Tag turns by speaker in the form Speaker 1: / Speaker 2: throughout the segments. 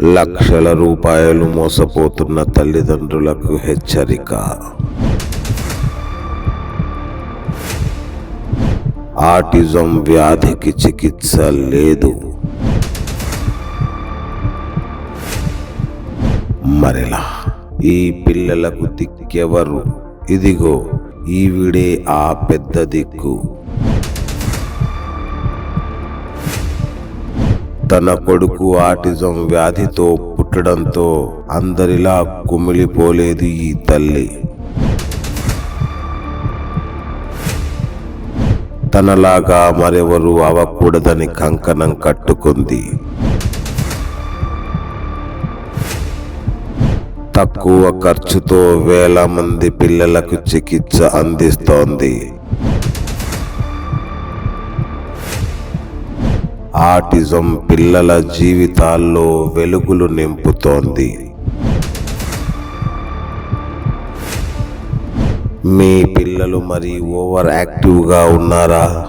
Speaker 1: లక్షల రూపాయలు మోసపోతున్న తల్లిదండ్రులకు హెచ్చరిక. ఆటిజం వ్యాధికి చికిత్స లేదు. మరెలా? ఈ పిల్లలకు దిక్కెవరు? ఇదిగో ఈవిడే ఆ పెద్ద దిక్కు. తన కొడుకు ఆటిజం వ్యాధితో పుట్టడంతో అందరిలా కుమిలిపోలేదు ఈ తల్లి. తనలాగా మరెవరు అవ్వకూడదని కంకణం కట్టుకుంది. తక్కువ ఖర్చుతో వేల మంది పిల్లలకు చికిత్స అందిస్తోంది. ఆటిజం పిల్లల జీవితాల్లో వెలుగులు నింపుతోంది. మీ పిల్లలు మరి ఓవర్ యాక్టివ్గా ఉన్నారా?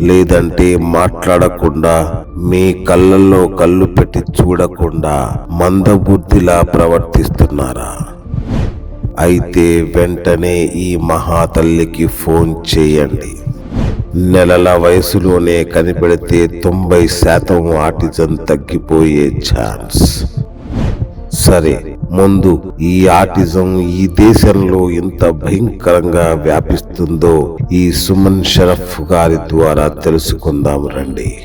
Speaker 1: లేదంటే మాట్లాడకుండా, మీ కళ్ళల్లో కళ్ళు పెట్టి చూడకుండా మందబుద్ధిలా ప్రవర్తిస్తున్నారా? అయితే వెంటనే ఈ మహాతల్లికి ఫోన్ చేయండి. నెలల వయసులోనే కనిపెడితే 90% ఆటిజం తగ్గిపోయే ఛాన్స్. సరే, ముందు ఈ ఆటిజం ఈ దేశంలో ఎంత భయంకరంగా వ్యాపిస్తుందో ఈ సుమన్ షరఫ్ గారి ద్వారా తెలుసుకుందాం రండి.